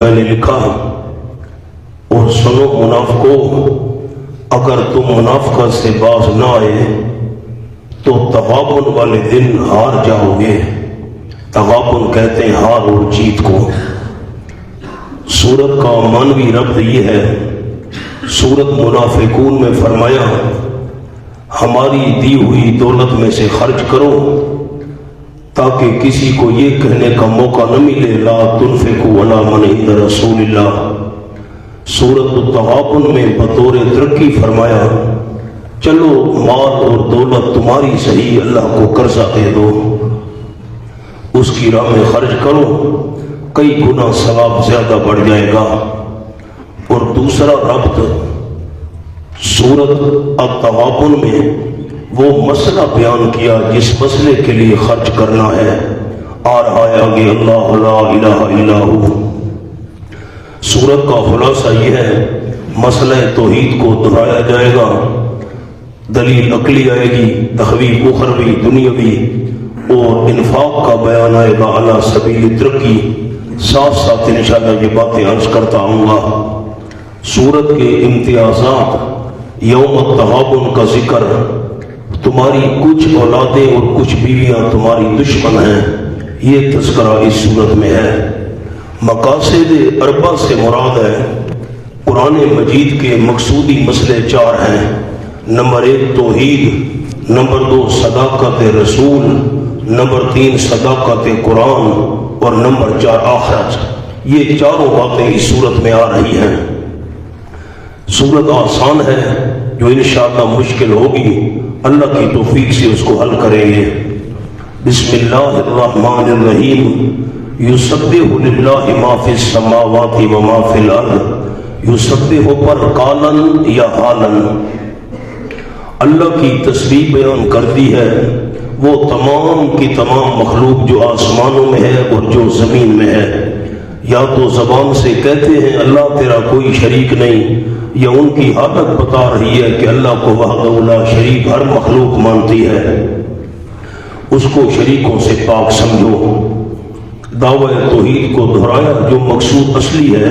میں نے لکھا اور سنو منافقو، اگر تم منافقت سے باز نہ آئے تو تغابن والے دن ہار جاؤ گے۔ تغابن کہتے ہیں ہار اور جیت کو۔ سورت کا معنوی ربط یہ ہے، سورت منافقون میں فرمایا ہماری دی ہوئی دولت میں سے خرچ کرو تاکہ کسی کو یہ کہنے کا موقع نہ ملے لا تنفقوا علی من عند رسول اللہ۔ سورت التغابن میں بطور ترقی فرمایا چلو مال اور دولت تمہاری صحیح، اللہ کو قرضہ دے دو، اس کی راہ میں خرچ کرو، کئی گنا ثواب زیادہ بڑھ جائے گا۔ اور دوسرا ربط سورت التغابن میں وہ مسئلہ بیان کیا جس مسئلے کے لیے خرچ کرنا ہے، آ رہا ہے آگے اللہ لا الہ الا ہو۔ سورت کا خلاصہ یہ ہے مسئلہ توحید کو دہرایا جائے گا، دلیل عقلی آئے گی، تخویف اخروی دنیاوی اور انفاق کا بیان آئے گا علی سبیل ترقی۔ ساتھ ساتھ انشاءاللہ یہ باتیں عرض کرتا ہوں گا۔ سورت کے امتیازات، یوم التغابن کا ذکر، تمہاری کچھ اولادیں اور کچھ بیویاں تمہاری دشمن ہیں، یہ تذکرہ اس صورت میں ہے۔ مقاصد اربع سے مراد ہے قرآن مجید کے مقصودی مسئلے چار ہیں۔ نمبر 1 توحید، نمبر 2 صداقت رسول، نمبر 3 صداقت قرآن اور نمبر 4 آخرت۔ یہ چاروں باتیں اس صورت میں آ رہی ہیں۔ صورت آسان ہے، جو انشاءاللہ مشکل ہوگی اللہ کی توفیق سے اس کو حل کریں گے۔ بسم اللہ الرحمن الرحیم۔ یسبح للہ ما فی السماوات و ما فی الارض۔ یسبح پر قالن یا حالن، اللہ کی تسبیح بیان کرتی ہے وہ تمام کی تمام مخلوق جو آسمانوں میں ہے اور جو زمین میں ہے۔ یا تو زبان سے کہتے ہیں اللہ تیرا کوئی شریک نہیں، یا ان کی حالت بتا رہی ہے کہ اللہ کو وحدہ لا شریک ہر مخلوق مانتی ہے، اس کو شریکوں سے پاک سمجھو۔ دعوی توحید کو دہرایا، جو مقصود اصلی ہے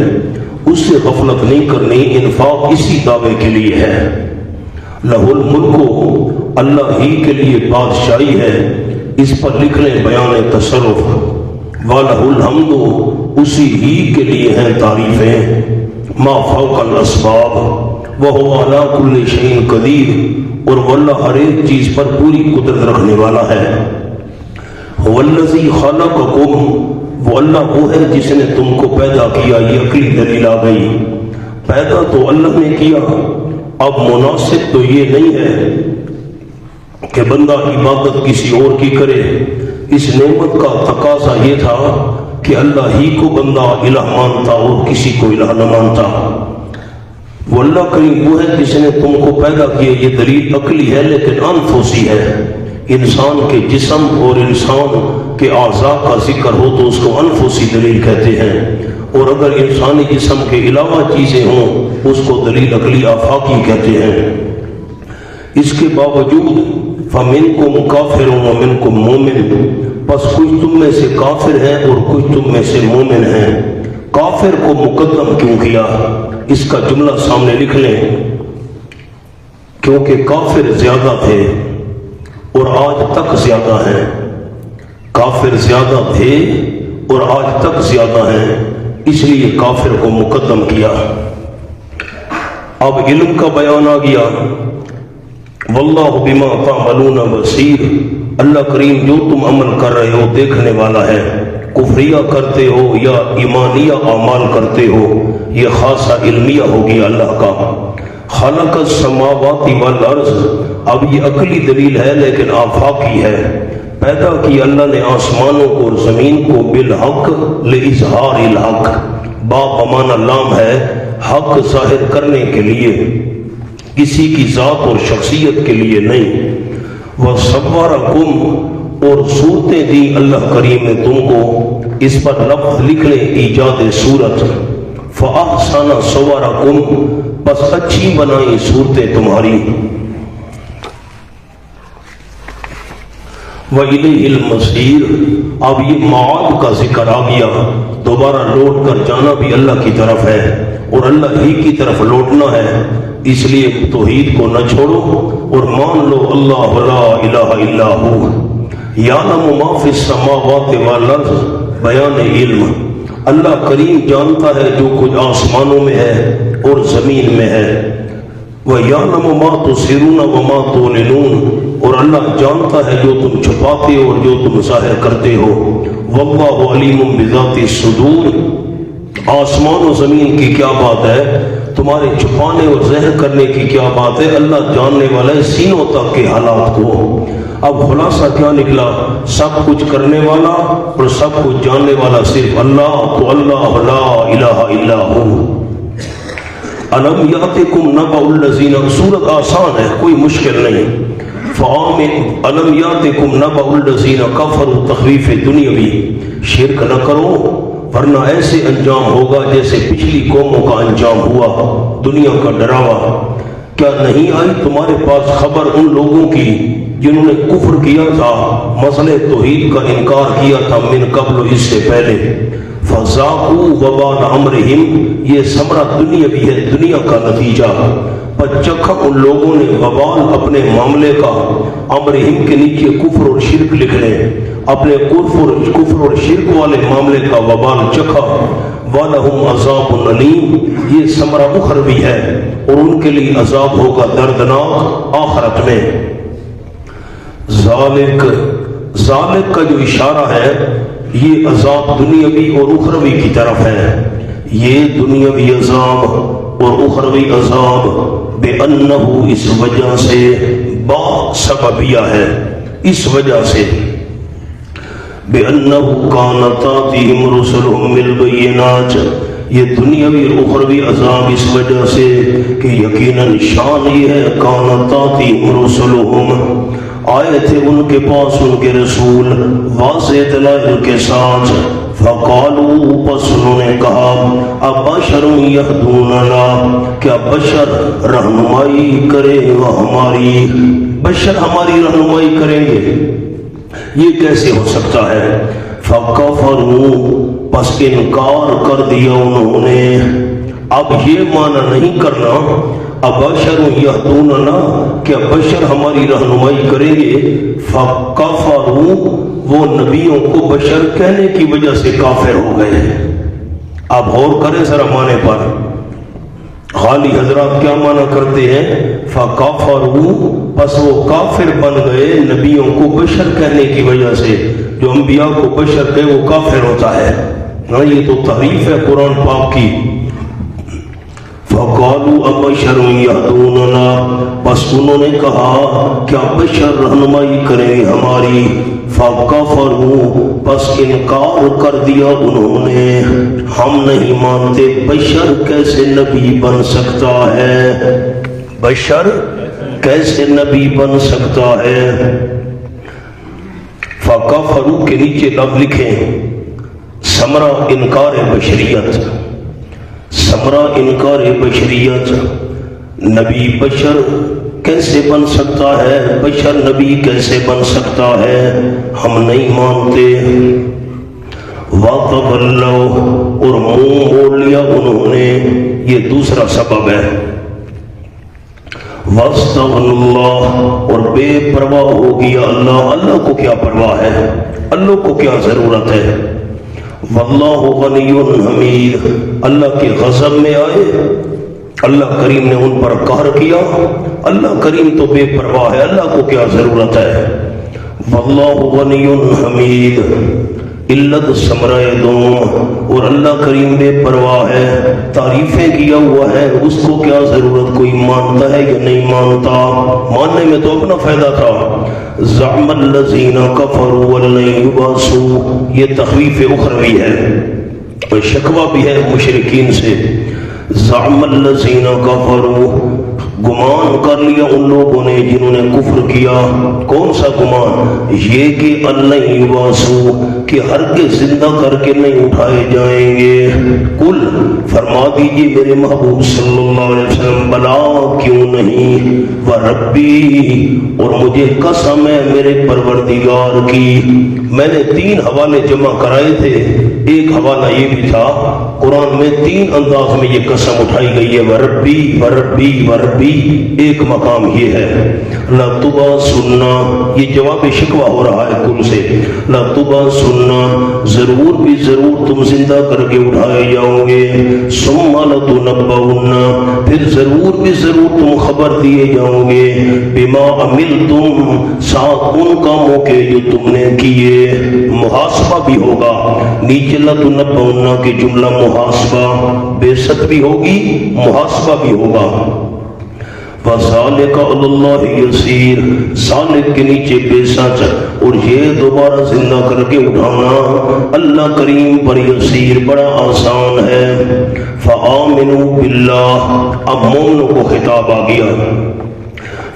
اس سے غفلت نہیں کرنی، انفاق اسی دعوے کے لیے ہے۔ لہ الملک، اللہ ہی کے لیے بادشاہی ہے، اس پر لکھ لیں بیان تصرف۔ وَلَهُ الْحَمْدُ، اسی ہی کے لیے ہیں تعریفیں۔ ما فوق الاسباب وَهُوَ عَلَى كُلِّ شَيْءٍ قدیر، اور واللہ ہر ایک چیز پر پوری قدرت رکھنے والا ہے۔ هُوَ الَّذِي خَلَقَكُمْ، وہ اللہ وہ ہے جس نے تم کو پیدا کیا۔ یہ عقلی دلیل آ گئی، پیدا تو اللہ نے کیا، اب مناسب تو یہ نہیں ہے کہ بندہ عبادت کسی اور کی کرے۔ اس نعمت کا تقاضا یہ تھا کہ اللہ ہی کو بندہ الہ مانتا اور کسی کو الہ نہ مانتا۔ وہ اللہ کریم وہ ہے جس نے تم کو پیدا کیا، یہ دلیل عقلی ہے لیکن انفسی ہے۔ انسان کے جسم اور انسان کے اعضاء کا ذکر ہو تو اس کو انفسی دلیل کہتے ہیں، اور اگر انسانی جسم کے علاوہ چیزیں ہوں اس کو دلیل عقلی آفاقی کہتے ہیں۔ اس کے باوجود فَمِنْكُمْ كَافِرٌ وَمِنْكُمْ مُؤْمِنٌ، پس کچھ تم میں سے کافر ہیں اور کچھ تم میں سے مومن ہیں۔ کافر کو مقدم کیوں کیا، اس کا جملہ سامنے لکھ لیں، کیونکہ کافر زیادہ تھے اور آج تک زیادہ ہیں۔ کافر زیادہ تھے اور آج تک زیادہ ہیں، اس لیے کافر کو مقدم کیا۔ اب علم کا بیان آ گیا، واللہ بما تعملون بصیر، اللہ کریم جو تم عمل کر رہے ہو دیکھنے والا ہے۔ کفریہ کرتے ہو یا ایمانیہ اعمال کرتے ہو، یہ خاصہ علمیہ ہو گیا اللہ کا۔ خلق السماوات والارض، اب یہ عقلی دلیل ہے لیکن آفاقی ہے۔ پیدا کی اللہ نے آسمانوں کو اور زمین کو بالحق لإظہار الحق، با بمعنی لام ہے، حق ظاہر کرنے کے لیے، کسی کی ذات اور شخصیت کے لیے نہیں۔ وَصَوَّرَكُمْ، اور صورتیں دی اللہ کریم نے تم کو، اس پر لفظ لکھ لیں ایجاد صورت۔ فَأَحْسَنَ صَوَرَكُمْ، بس اچھی بنائی صورتیں تمہاری۔ وَإِلَيْهِ الْمَصِيرُ۔ اب یہ معاد کا ذکر آ گیا، دوبارہ لوٹ کر جانا بھی اللہ کی طرف ہے اور اللہ ہی کی طرف لوٹنا ہے، اس لیے توحید کو نہ چھوڑو اور مان لو اللہ لا الہ الا ہو۔ یعلم ما فی السماوات والارض، بیان علم، اللہ کریم جانتا ہے جو کچھ آسمانوں میں ہے اور زمین میں ہے۔ وَيَعْلَمُ مَا تُسِرُّونَ وَمَا تُعْلِنُونَ، اور اللہ جانتا ہے جو تم چھپاتے ہو اور جو تم ظاہر کرتے ہو۔ وَاللَّهُ عَلِيمٌ بِذَاتِ الصُّدُورِ، آسمان و زمین کی کیا بات ہے، تمہارے چھپانے اور ظاہر کرنے کی کیا بات ہے، اللہ جاننے والا ہے سینوں تک کے حالات کو۔ اب خلاصہ کیا نکلا، سب کچھ کرنے والا اور سب کچھ جاننے والا صرف اللہ، تو اللہ لا الہ الا ہو۔ الم یاتکم نبأ الذین، سورت آسان ہے کوئی مشکل نہیں۔ فآمن الم یاتکم نبأ الذین کفروا، تخویف دنیاوی، شرک نہ کرو ورنہ ایسے انجام ہوگا جیسے پچھلی قوموں کا انجام ہوا، دنیا کا ڈراوا۔ کیا نہیں آئی تمہارے پاس خبر ان لوگوں کی جنہوں نے کفر کیا تھا، مسئلہ توحید کا انکار کیا تھا، من قبل، اس سے پہلے۔ فذاقوا وبال امرہم، یہ ثمرہ دنیاوی ہے، دنیا کا نتیجہ۔ چکھا ان لوگوں نے وبال اپنے معاملے کا، امرہم کے نیچے کفر اور شرک لکھ لیں، اپنے کفر اور شرک والے معاملے کا وبال چکھا۔ وَلَهُمْ عَذَابٌ أَلِيمٌ، یہ ثمرہ اخروی ہے اور ان کے لیے عذاب ہوگا دردناک آخرت میں۔ ذالک کا جو اشارہ ہے یہ عذاب دنیاوی اور اخروی کی طرف ہے۔ یہ دنیاوی عذاب اور اخروی عذاب بے انہو، اس وجہ سے، با سببیہ ہے، اس وجہ سے، بے انہو کانت آتیہم رسلہم بالبینات، یہ دنیاوی اور اخروی عذاب اس وجہ سے کہ یقیناً شان یہ ہے، کانت آتیہم رسلہم، آئے تھے ان کے پاس ان کے رسول واضح دلائل کے ساتھ۔ فقالوا، پس انہوں نے کہا، ابشر یہدوننا، کیا بشر رہنمائی کرے گا ہماری، بشر ہماری رہنمائی کریں گے، یہ کیسے ہو سکتا ہے؟ فکفروا، پس انکار کر دیا انہوں نے۔ اب یہ معنی نہیں کرنا ابشر یہدوننا، کیا بشر ہماری رہنمائی کریں گے، فکفروا، وہ نبیوں کو بشر کہنے کی وجہ سے کافر ہو گئے۔ اب غور کریں ذرا معنی پر، غالی حضرات کیا معنی کرتے ہیں، فکفروا، پس وہ کافر بن گئے نبیوں کو بشر کہنے کی وجہ سے، جو انبیاء کو بشر کہے وہ کافر ہوتا ہے۔ ہاں یہ تو تحریف ہے قرآن پاک کی۔ فقالوا ابشر یہدوننا، بس انہوں نے کہا کیا بشر رہنمائی کریں ہماری، فکفروا، بس انکار کر دیا انہوں نے، ہم نہیں مانتے، بشر کیسے نبی بن سکتا ہے، بشر کیسے نبی بن سکتا ہے۔ فکفروا کے نیچے لفظ لکھیں، ثمرہ انکار بشریت، ثمرہ انکار بشریت، نبی بشر کیسے بن سکتا ہے، بشر نبی کیسے بن سکتا ہے، ہم نہیں مانتے۔ وَتَوَلَّوْا، اور منہ موڑ لیا انہوں نے، یہ دوسرا سبب ہے۔ وَاسْتَغْنَى اللَّهُ، اور بے پرواہ ہو گیا اللہ، اللہ کو کیا پرواہ ہے، اللہ کو کیا ضرورت ہے۔ واللہ غنی حمید، اللہ کے غضب میں آئے، اللہ کریم نے ان پر قہر کیا، اللہ کریم تو بے پرواہ ہے، اللہ کو کیا ضرورت ہے۔ واللہ غنی حمید، علت ثمرہ دوم، اور اللہ کریم بے پرواہ ہے، تعریفیں کیا ہوا ہے، اس کو کیا ضرورت، کوئی مانتا ہے یا نہیں مانتا، ماننے میں تو اپنا فائدہ تھا۔ زعم الذین کفروا لن یبعثوا، یہ تخویف اخروی ہے اور شکوہ بھی ہے مشرکین سے۔ زعم الذین کفروا، گمان کر لیا ان لوگوں نے جنہوں نے کفر کیا، کون سا گمان، یہ کہ اللہ یبعثوا، کہ ہرگز زندہ کر کے نہیں اٹھائے جائیں گے۔ کل فرما فرما دیجئے میرے محبوب صلی اللہ علیہ وسلم بلا کیوں نہیں وربی، اور مجھے قسم ہے میرے پروردگار کی۔ میں نے 3 حوالے جمع کرائے تھے، ایک حوالہ یہ بھی تھا، قرآن میں 3 انداز میں یہ قسم اٹھائی گئی ہے، وربی وربی وربی۔ ایک مقام یہ ہے لا تبا سننا، یہ جواب شکوہ ہو رہا ہے کل سے، لا تبا سننا، ضرور بھی ضرور تم زندہ کر کے اٹھائے جاؤ گے، ثم لتنبؤن، پھر ضرور بھی ضرور تم خبر دیے جاؤ گے، بما عملتم، ساتھ ان کاموں کے جو تم نے کیے، محاسبہ بھی ہوگا، نیچے لتنبؤن کے جملہ محاسبہ، بے ست بھی ہوگی محاسبہ بھی ہوگا۔ وَذَلِكَ عَلَى اللَّهِ يَسِيرٌ، سالک کے نیچے بے سچ، اور یہ دوبارہ زندہ کر کے اٹھانا اللہ کریم پر یسیر، بڑا آسان ہے۔ فَآمِنُوا بِاللَّهِ، اب مومنوں کو خطاب آ گیا،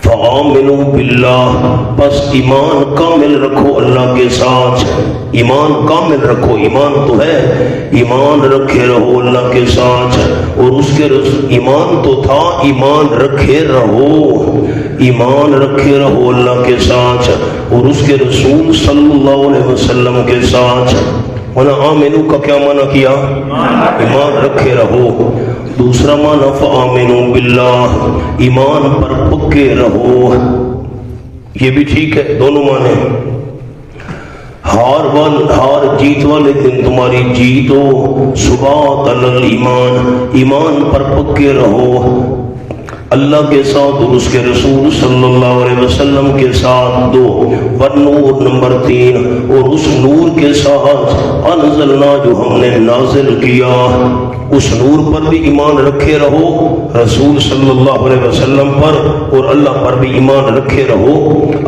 فَآمِنُوا بِاللَّهِ، بس ایمان کامل رکھو اللہ کے ساتھ، ایمان کامل رکھو، ایمان تو ہے، ایمان رکھے رہو اللہ کے ساتھ، اور اس کے ایمان تو تھا، ایمان رکھے رہو، ایمان رکھے رہو اللہ کے ساتھ اور اس کے رسول صلی اللہ علیہ وسلم کے ساتھ۔ آمنو کا کیا معنی کیا؟ ایمان رکھے رہو۔ دوسرا معنی فآمنوا باللہ، ایمان پر پکے رہو، یہ بھی ٹھیک ہے، دونوں معنی۔ ہار جیت والے دن تمہاری جیت ہو، ثبات علی الایمان، ایمان پر پکے رہو اللہ کے ساتھ اور اس کے رسول صلی اللہ علیہ وسلم کے ساتھ۔ 2 والنور، نمبر 3، اور اس نور کے ساتھ انزلنا، جو ہم نے نازل کیا، اس نور پر بھی ایمان رکھے رہو، رسول صلی اللہ علیہ وسلم پر اور اللہ پر بھی ایمان رکھے رہو،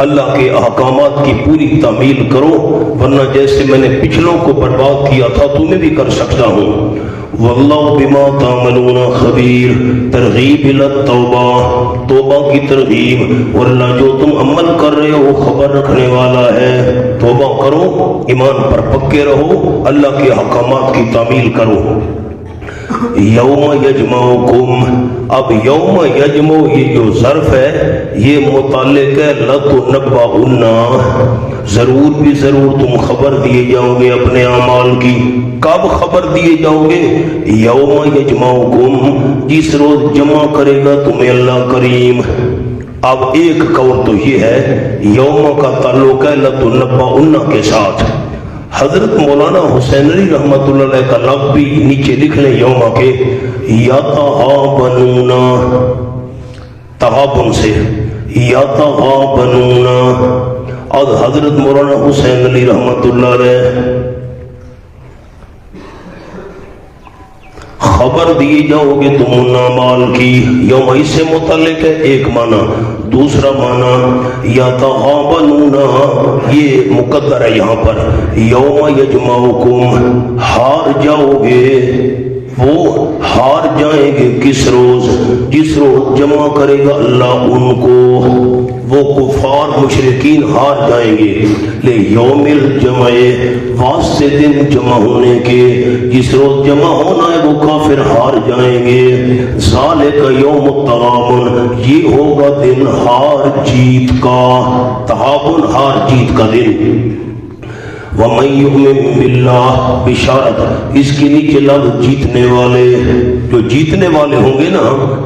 اللہ کے احکامات کی پوری تعمیل کرو، ورنہ جیسے میں نے پچھلوں کو برباد کیا تھا تمہیں بھی کر سکتا ہوں۔ واللہ بما تعملون خبیر، ترغیب الی التوبہ، توبہ کی ترغیب، اور اللہ جو تم عمل کر رہے ہو خبر رکھنے والا ہے۔ توبہ کرو، ایمان پر پکے رہو، اللہ کے احکامات کی تعمیل کرو۔ یوم یجمعکم، اب یوم یجمع یہ جو ظرف ہے یہ متعلق ہے لتنبؤن، ضرور بھی ضرور تم خبر دیے جاؤ گے اپنے اعمال کی۔ کب خبر دیے جاؤ گے؟ یوم یجمعکم، جس روز جمع کرے گا تمہیں اللہ کریم۔ اب ایک قول تو یہ ہے یوم کا تعلق ہے لتنبؤن کے ساتھ۔ حضرت مولانا حسین علی رحمۃ اللہ علیہ کا لفظ بھی نیچے لکھ لیں یوم کے، یتغابنون، تغابن سے یتغابنون، اور حضرت مولانا حسین علی رحمۃ اللہ علیہ خبر دی جاؤ گے تم ان اعمال کی۔ یوم اس سے متعلق ہے ایک معنی، دوسرا معنی یتغابنون، یہ مقدر ہے یہاں پر، یوم یجمعکم، ہار جاؤ گے، وہ ہار جائیں گے کس روز؟ جس روز جمع کرے گا اللہ ان کو، وہ کفار مشرکین ہار جائیں گے، لے یوم الجمع، واسطے دن جمع ہونے کے، جس روز جمع ہونا ہے وہ کافر ہار جائیں گے۔ ذالک یوم التغابن، یہ ہوگا دن ہار جیت کا، تغابن ہار جیت کا دن۔ وَمَن يُؤْمِن بِاللَّهِ، بشارت اس کے نیچے لفظ جیتنے والے، جو جیتنے والے ہوں گے نا،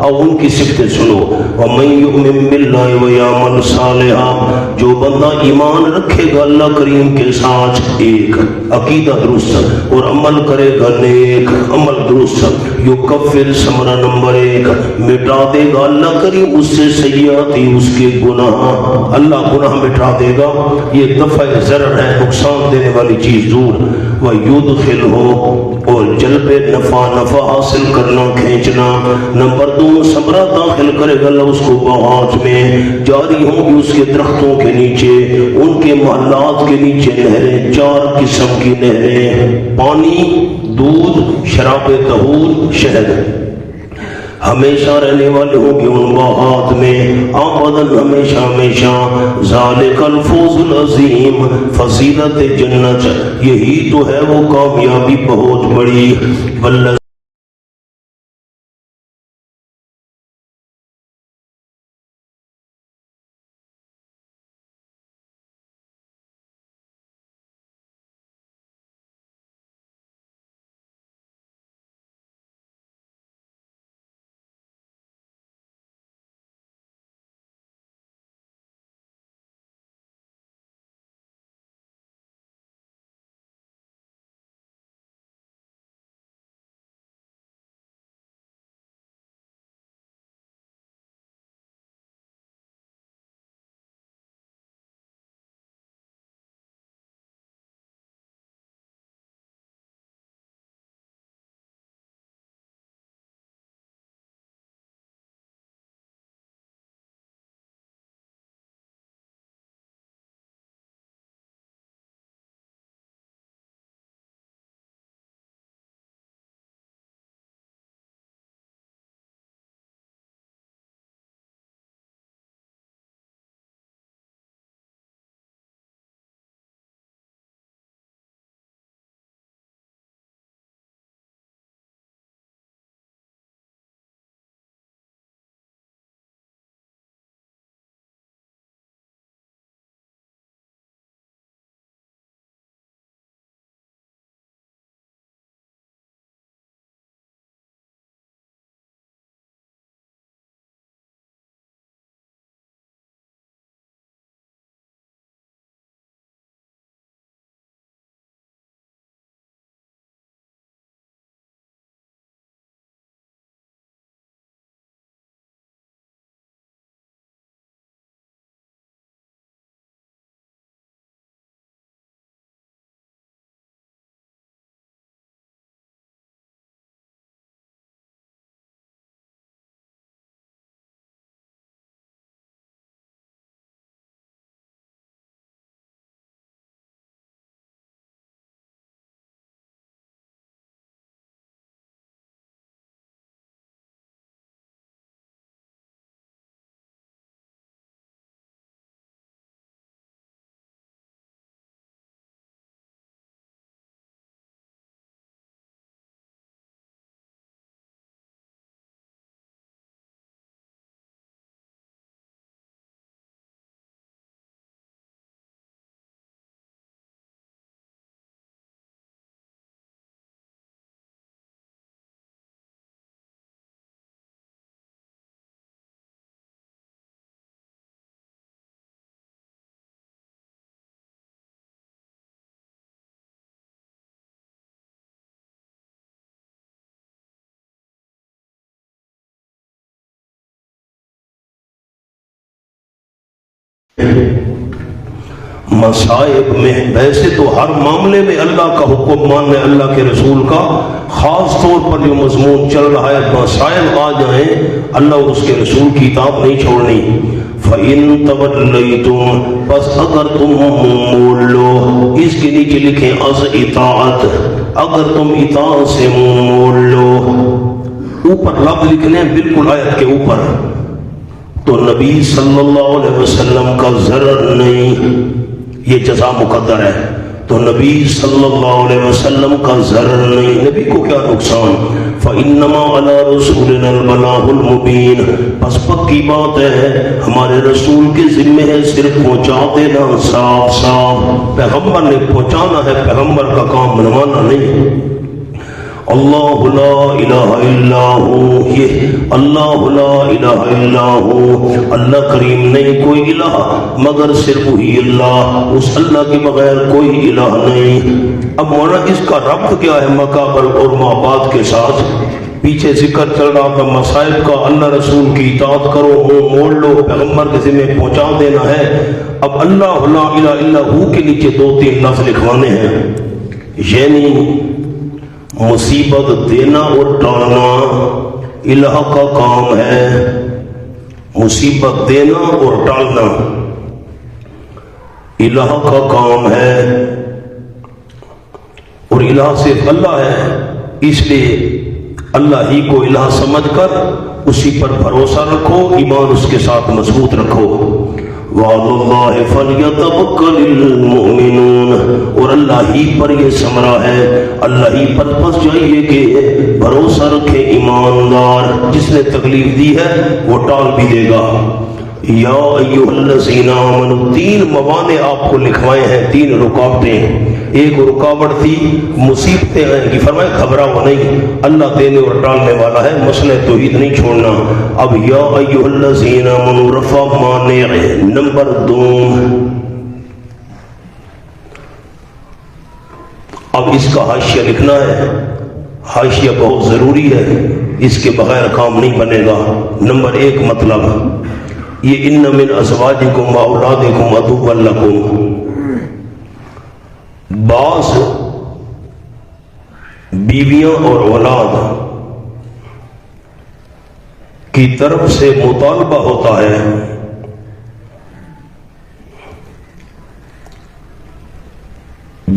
اب ان کی صفتیں سنو۔ وَمَن يُؤْمِن بِاللَّهِ وَيَعْمَلْ صَالِحًا، جو بندہ ایمان رکھے گا اللہ کریم کے ساتھ، ایک عقیدہ درست اور عمل کرے گا نیک عمل درست، یکفر، ثمرہ نمبر 1، مٹا دے گا اللہ کریم اس سے سیئاتی، اس کے گناہ، اللہ گناہ مٹا دے گا، یہ دفع ضرر ہے، نقصان دینے والی چیز دور۔ وَيُدْخِلْهُ، اور جلب نفع حاصل کرنا، کھینچنا۔ نمبر 2، ثمرہ داخل کرے گا اللہ اس کو باغات میں، جاری ہوں گی اس کے درختوں کے نیچے، ان کے محلات کے نیچے نہریں، 4 قسم کی نہریں، پانی، دودھ، شراب طہور، شہد، ہمیشہ رہنے والے ہوں گے ان باغات میں، آبادن، ہمیشہ ہمیشہ۔ ذالک الفوز العظیم، فضیلت جنت، یہی تو ہے وہ کامیابی بہت بڑی۔ مصائب میں ویسے تو ہر معاملے میں اللہ کا حکم ماننے، اللہ کے رسول کا، خاص طور پر جو مضمون چل رہا ہے مصائب آ جائیں اللہ اور اس کے رسول کی اطاعت نہیں چھوڑنی۔ فَإِن تَوَلَّيْتُمْ، پس اگر تم منہ موڑ لو، اس کے نیچے لکھیں از اطاعت، اگر تم اطاعت سے منہ موڑ لو، اوپر لفظ لکھنے بالکل آیت کے اوپر، تو نبی صلی اللہ علیہ وسلم کا ضرر نہیں، یہ جزا مقدر ہے، تو نبی صلی اللہ علیہ وسلم کا ضرر نہیں، نبی کو کیا نقصان۔ فَإِنَّمَا عَلَىٰ رَسُولِنَا الْبَلَاغُ الْمُبِينُ، بس پکی بات ہے ہمارے رسول کے ذمہ ہے صرف پہنچا دینا صاف صاف، پیغمبر نے پہنچانا ہے، پیغمبر کا کام بنوانا نہیں۔ اللہ لا الہ الا ہو، یہ اللہ لا الہ الا ہو، اللہ کریم نہیں کوئی الہ مگر صرف وہی اللہ، اس اللہ کے بغیر کوئی الہ نہیں۔ اب مولانا اس کا ربط کیا ہے مقابل اور معباد کے ساتھ؟ پیچھے ذکر چل رہا تھا مصائب کا، اللہ رسول کی اطاعت کرو، منہ موڑ لو، پیغمبر کے ذمہ پہنچا دینا ہے۔ اب اللہ لا الہ الا ہو کے نیچے دو تین لفظ لکھوانے ہیں، یعنی مصیبت دینا اور ٹالنا الہ کا کام ہے، مصیبت دینا اور ٹالنا الہ کا کام ہے، اور الہ صرف اللہ ہے، اس لیے اللہ ہی کو الہ سمجھ کر اسی پر بھروسہ رکھو، ایمان اس کے ساتھ مضبوط رکھو۔ وعلى الله فليتوكل المؤمنون، اور اللہ ہی پر یہ ثمرہ ہے، اللہ ہی پر بس چاہیے کہ بھروسہ رکھے ایماندار، جس نے تکلیف دی ہے وہ ٹال بھی دے گا۔ یا ایھا الذین آمنوا، تین موانع آپ کو لکھوائے ہیں، تین رکاوٹیں، ایک رکاوٹ تھی مصیبتیں آئیں گی، فرمایا گھبراؤ نہیں، اللہ دینے اور ٹالنے والا ہے، مسئلہ توحید نہیں چھوڑنا۔ اب یا ایھا الذین آمنوا رفع مانع نمبر 2، اب اس کا حاشیہ لکھنا ہے، حاشیہ بہت ضروری ہے، اس کے بغیر کام نہیں بنے گا۔ نمبر 1 مطلب یہ ان من ازواجکم و اولادکم عدوا لکم، بعض بیویاں اور اولاد کی طرف سے مطالبہ ہوتا ہے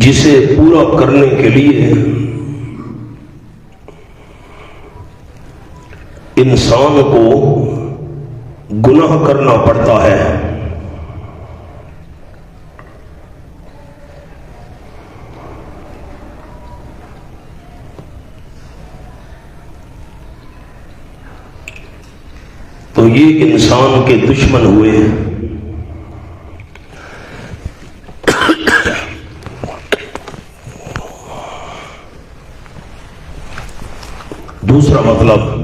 جسے پورا کرنے کے لیے انسان کو گناہ کرنا پڑتا ہے۔ تو یہ انسان کے دشمن ہوئے۔ دوسرا مطلب،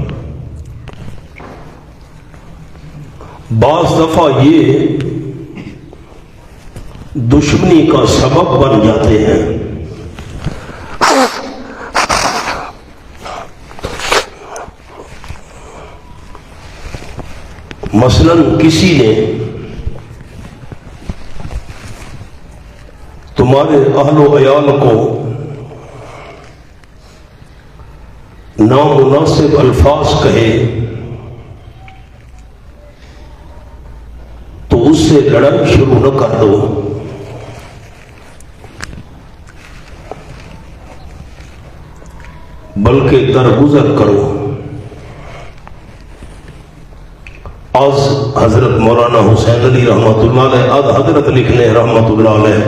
بعض دفعہ یہ دشمنی کا سبب بن جاتے ہیں۔ مثلاً کسی نے تمہارے اہل و عیال کو نامناسب الفاظ کہے تو اس سے لڑائی شروع نہ کر دو، بلکہ درگزر کرو۔ آج حضرت مولانا حسین علی رحمۃ اللہ علیہ، آج حضرت لکھنے رحمۃ اللہ علیہ،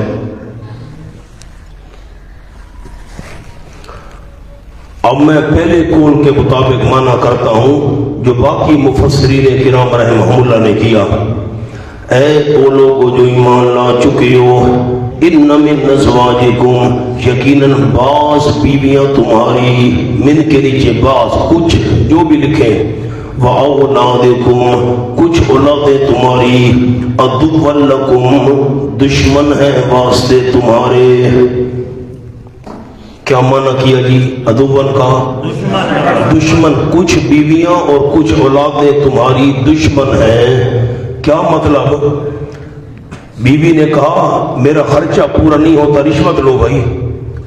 اب میں پہلے قول کے مطابق مانا کرتا ہوں جو باقی مفسرین کرام رحمہ اللہ نے کیا۔ اے وہ لوگ جو ایمان لا چکے ہو، ان من ازواجکم، یقیناً بعض بیویاں تمہاری، من کے نیچے بعض، کچھ جو بھی لکھیں، وَأَوْلَادِكُمْ، کچھ اولادیں تمہاری، عَدُوًّا لَكُمْ، دشمن ہے واسطے تمہارے۔ کیا معنی کیا جی عدوًا کا؟ دشمن، کچھ بیویاں اور کچھ اولادیں تمہاری دشمن ہیں۔ کیا مطلب؟ بیوی نے کہا میرا خرچہ پورا نہیں ہوتا، رشوت لو بھائی۔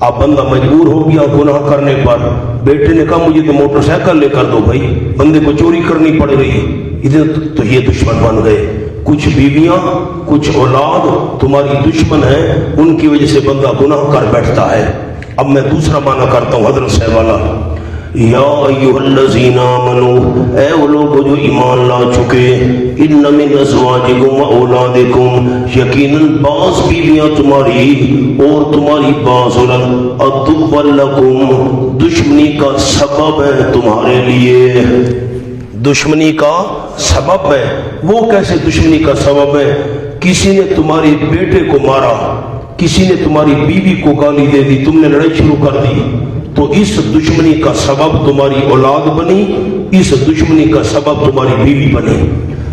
اب بندہ مجبور ہو گیا گناہ کرنے پر، بیٹے نے کہا مجھے تو موٹر سائیکل لے کر دو بھائی، بندے کو چوری کرنی پڑ رہی، ادھر تو یہ دشمن بن گئے۔ کچھ بیویاں کچھ اولاد تمہاری دشمن ہیں، ان کی وجہ سے بندہ گناہ کر بیٹھتا ہے۔ اب میں دوسرا معنی کرتا ہوں حضرت صاحب والا، یا ایھا الذین آمنوا، اے وہ لوگ جو ایمان لا چکے، ان من ازواجکم و اولادکم، یقیناً بعض بیویاں تمہاری اور تمہاری بعض اولاد، عدو لکم، دشمنی کا سبب ہے تمہارے لیے، دشمنی کا سبب ہے۔ وہ کیسے دشمنی کا سبب ہے؟ کسی نے تمہارے بیٹے کو مارا، کسی نے تمہاری بیوی کو گالی دے دی، تم نے لڑائی شروع کر دی، تو اس دشمنی کا سبب تمہاری اولاد بنی، اس دشمنی کا سبب تمہاری بیوی بنی۔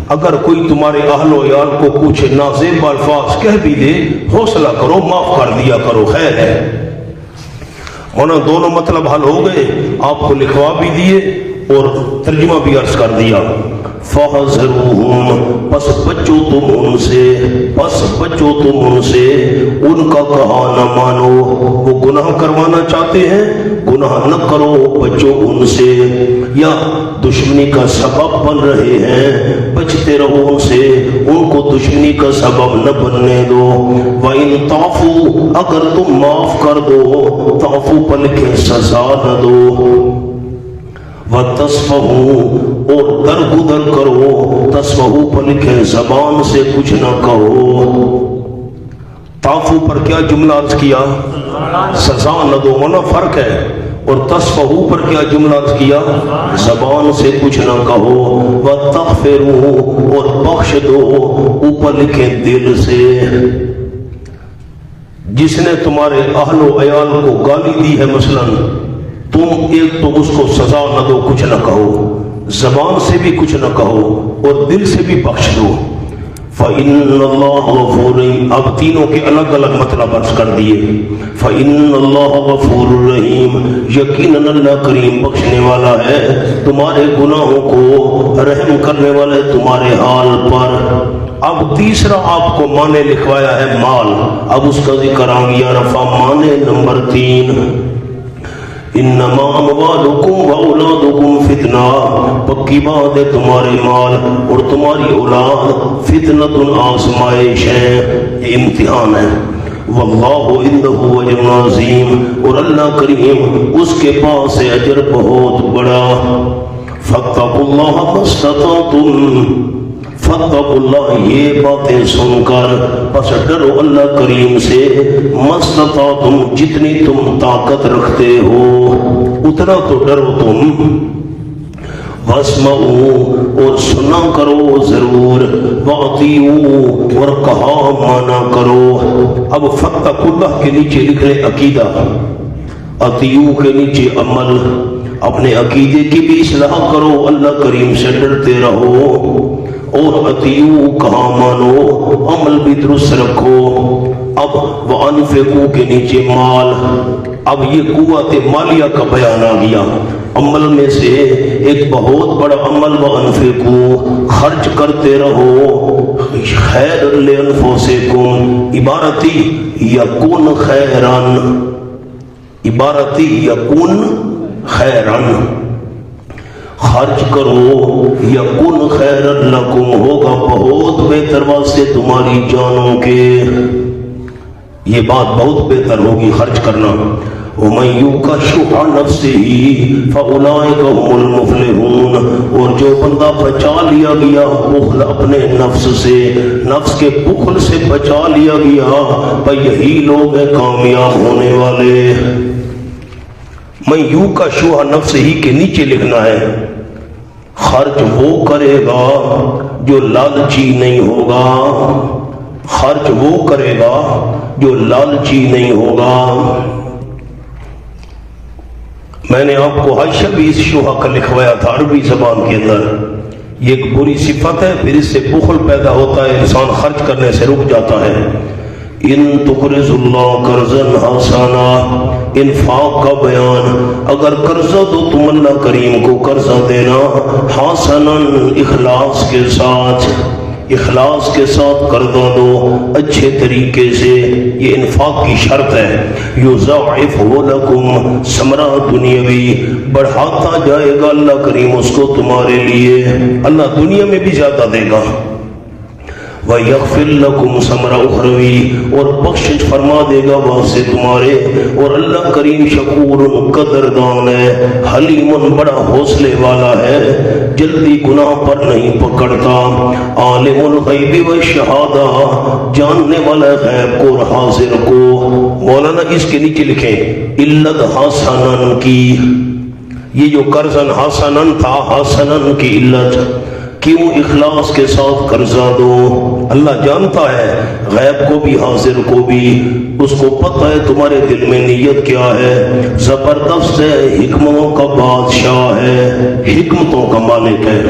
اگر کوئی تمہارے اہل و عیال کو کچھ نازیب الفاظ کہہ بھی دے، حوصلہ کرو، معاف کر دیا کرو، خیر ہے۔ ہونا دونوں مطلب حل ہو گئے، آپ کو لکھوا بھی دیے اور ترجمہ بھی عرض کر دیا۔ فَحَذَرُوهُمْ، پس بچو تم ان سے، پس بچو تم ان سے، ان کا کہا نہ مانو، وہ گناہ کروانا چاہتے ہیں، گناہ نہ کرو، بچو ان سے، یا دشمنی کا سبب بن رہے ہیں، بچتے رہو ان سے، ان کو دشمنی کا سبب نہ بننے دو۔ وَإِن تَعْفُوا، اگر تم معاف کر دو، تعفو پر لکھے سزا نہ دو، وَتَصْفَحُوا، اور درگزر کرو، تصفحوا پر لکھے زبان سے کچھ نہ کہو۔ تعفو پر کیا جملہ عرض کیا؟ سزا نہ دو، ہونا فرق ہے۔ اور تصفحوا پر کیا جملہ عرض کیا؟ زبان سے کچھ نہ کہو۔ وَتَغْفِرُوا، اور بخش دو، اوپر لکھے دل سے۔ جس نے تمہارے اہل و عیال کو گالی دی ہے مثلاً، تم ایک تو اس کو سزا نہ دو، کچھ نہ کہو، زبان سے بھی کچھ نہ کہو، اور دل سے بھی بخش دو۔ فَإِنَّ اللَّهَ غَفُورٌ رَحِيمٌ، اب تینوں کے الگ الگ مطلب عرض کر دیے۔ فَإِنَّ اللَّهَ غَفُورٌ رَحِيمٌ، یقیناً اللہ کریم بخشنے والا ہے، تمہارے گناہوں کو رحم کرنے والا ہے تمہارے حال پر۔ اب تیسرا آپ کو معنی لکھوایا ہے مال، اب اس کا ذکر آ گیا، رفع معنی نمبر 3۔ انما اموالکم و اولادکم فتنہ، پکی بات ہے تمہارے مال اور تمہاری اولاد فتنۃ، آزمائش ہے، یہ امتحان ہے۔ واللہ عندہ اجر عظیم، اور اللہ کریم اس کے پاس ہے اجر بہت بڑا۔ فاتقوا اللہ ما استطعتم، فاتقوا اللہ، یہ باتیں سن کر پس ڈرو اللہ کریم سے، مستطعتم، جتنی تم طاقت رکھتے ہو اتنا تو ڈرو تم۔ واسمعوا، اور سنا کرو ضرور، واطیعوا، اور کہا مانا کرو۔ اب فاتقوا اللہ کے نیچے لکھ لیں عقیدہ، اطیعوا کے نیچے عمل، اپنے عقیدے کی بھی اصلاح کرو، اللہ کریم سے ڈرتے رہو، اور اطیعوا کہا مانو، عمل بھی درست رکھو۔ اب وانفقوا کے نیچے مال، اب یہ قوت مالیہ کا بیان آ گیا۔ عمل میں سے ایک بہت بڑا عمل وانفقوا، خرچ کرتے رہو، خیر لانفسکم، عبارتی یکون خیران، عبارتی یکون خیران، خرچ کرو، یکن خیر لکم، ہوگا بہت بہتر واسطے تمہاری جانوں کے، یہ بات بہت بہتر ہوگی خرچ کرنا۔ وَمَن یُوقَ شُحَّ نَفْسِهِ فَأُولَٰئِکَ هُمُ الْمُفْلِحُونَ، اور جو بندہ بچا لیا گیا بخل اپنے نفس سے، نفس کے بخل سے بچا لیا گیا، تو یہی لوگ ہیں کامیاب ہونے والے۔ من یوقع شح نفسہ کے نیچے لکھنا ہے، خرچ وہ کرے گا جو لالچی نہیں ہوگا، خرچ وہ کرے گا جو لالچی نہیں ہوگا۔ میں نے آپ کو حاشیہ بھی اس شح کا لکھوایا تھا عربی زبان کے اندر، یہ ایک بری صفت ہے، پھر اس سے بخل پیدا ہوتا ہے، انسان خرچ کرنے سے رک جاتا ہے۔ ان تقرض اللہ قرضا حسنا، انفاق کا بیان، اگر قرضہ دو تم اللہ کریم کو قرضہ دینا، حسنا اخلاص کے ساتھ، اخلاص کے ساتھ قرضہ دو اچھے طریقے سے، یہ انفاق کی شرط ہے۔ یضاعفہ لکم ثمرہ دنیاوی، بڑھاتا جائے گا اللہ کریم اس کو تمہارے لیے، اللہ دنیا میں بھی زیادہ دے گا۔ وَيَغْفِرْ لَكُمْ ثَمَرَ أُخْرَوِي، اور بخشش فرما دے گا وہاں سے تمہارے، اور اللہ کریم شکور قدردان ہے، حلیم بڑا حوصلے والا ہے، جلدی گناہ پر نہیں پکڑتا، عالم الغیب والشہادہ، جاننے والا غیب کو اور حاضر کو۔ مولانا اس کے نیچے لکھیں علت حسنن کی، یہ جو قرضن حسنن تھا، حسنن کی علت، کیوں اخلاص کے ساتھ قرضہ دو، اللہ جانتا ہے غیب کو بھی حاضر کو بھی، اس کو پتہ ہے تمہارے دل میں نیت کیا ہے، زبردست ہے، حکمتوں کا بادشاہ ہے، حکمتوں کا مالک ہے۔